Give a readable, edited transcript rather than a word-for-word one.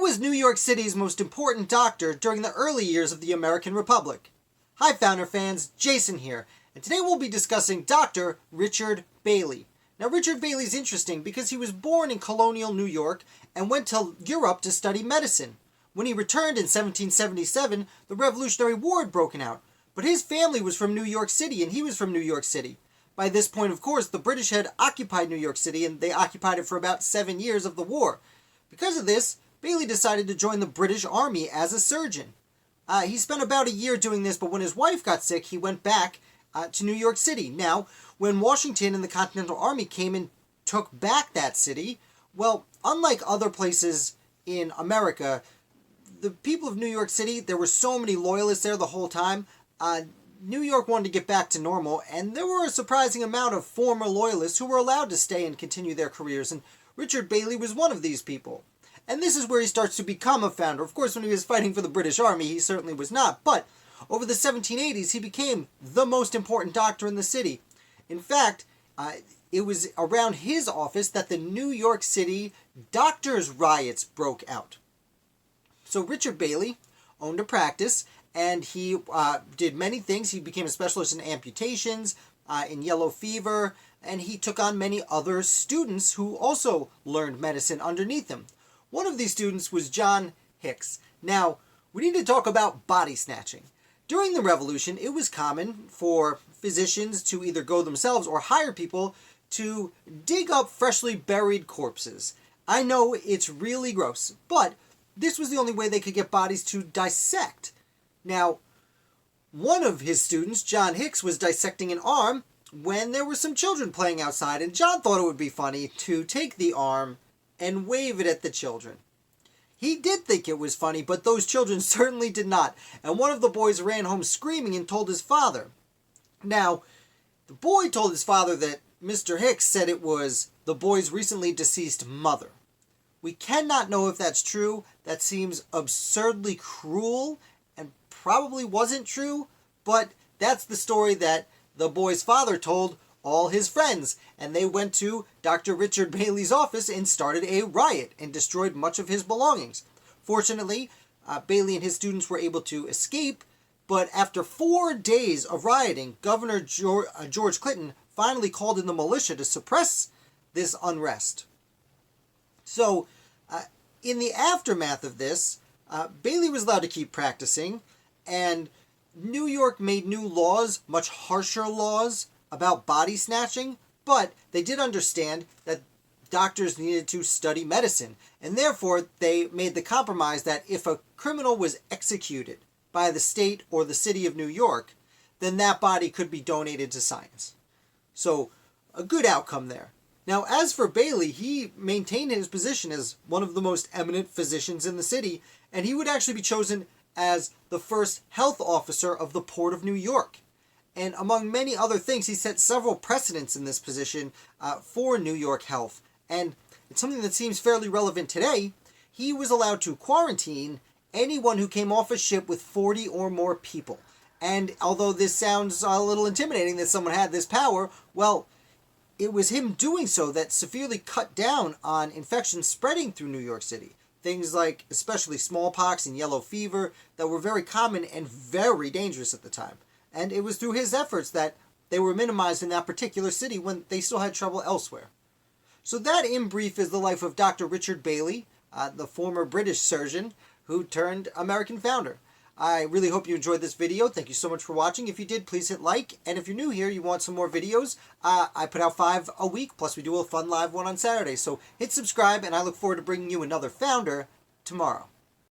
was New York City's most important doctor during the early years of the American Republic? Hi Founder fans, Jason here, and today we'll be discussing Dr. Richard Bayley. Now Richard Bayley's interesting because he was born in colonial New York and went to Europe to study medicine. When he returned in 1777, the Revolutionary War had broken out, but his family was from New York City and he was from New York City. By this point, of course, the British had occupied New York City and they occupied it for about 7 years of the war. Because of this, Bayley decided to join the British Army as a surgeon. He spent about a year doing this, but when his wife got sick, he went back to New York City. Now, when Washington and the Continental Army came and took back that city, well, unlike other places in America, the people of New York City, there were so many loyalists there the whole time. New York wanted to get back to normal, and there were a surprising amount of former loyalists who were allowed to stay and continue their careers, and Richard Bayley was one of these people. And this is where he starts to become a founder. Of course, when he was fighting for the British Army, he certainly was not, but over the 1780s, he became the most important doctor in the city. In fact, it was around his office that the New York City Doctors Riots broke out. So Richard Bayley owned a practice, and he did many things. He became a specialist in amputations, in yellow fever, and he took on many other students who also learned medicine underneath him. One of these students was John Hicks. Now, we need to talk about body snatching. During the Revolution, it was common for physicians to either go themselves or hire people to dig up freshly buried corpses. I know it's really gross, but this was the only way they could get bodies to dissect. Now, one of his students, John Hicks, was dissecting an arm when there were some children playing outside, and John thought it would be funny to take the arm and wave it at the children. He did think it was funny, but those children certainly did not, and one of the boys ran home screaming and told his father. Now, the boy told his father that Mr. Hicks said it was the boy's recently deceased mother. We cannot know if that's true. That seems absurdly cruel and probably wasn't true, but that's the story that the boy's father told all his friends, and they went to Dr. Richard Bayley's office and started a riot and destroyed much of his belongings. Fortunately, Bayley and his students were able to escape, but after 4 days of rioting, Governor George Clinton finally called in the militia to suppress this unrest. So, in the aftermath of this, Bayley was allowed to keep practicing, and New York made new laws, much harsher laws, about body snatching, but they did understand that doctors needed to study medicine, and therefore they made the compromise that if a criminal was executed by the state or the city of New York, then that body could be donated to science. So, a good outcome there. Now, as for Bayley, he maintained his position as one of the most eminent physicians in the city, and he would actually be chosen as the first health officer of the Port of New York. And among many other things, he set several precedents in this position for New York health. And it's something that seems fairly relevant today. He was allowed to quarantine anyone who came off a ship with 40 or more people. And although this sounds a little intimidating that someone had this power, well, it was him doing so that severely cut down on infections spreading through New York City. Things like especially smallpox and yellow fever that were very common and very dangerous at the time. And it was through his efforts that they were minimized in that particular city when they still had trouble elsewhere. So that, in brief, is the life of Dr. Richard Bayley, the former British surgeon who turned American founder. I really hope you enjoyed this video. Thank you so much for watching. If you did, please hit like. And if you're new here, you want some more videos, I put out 5 a week, plus we do a fun live one on Saturday. So hit subscribe, and I look forward to bringing you another founder tomorrow.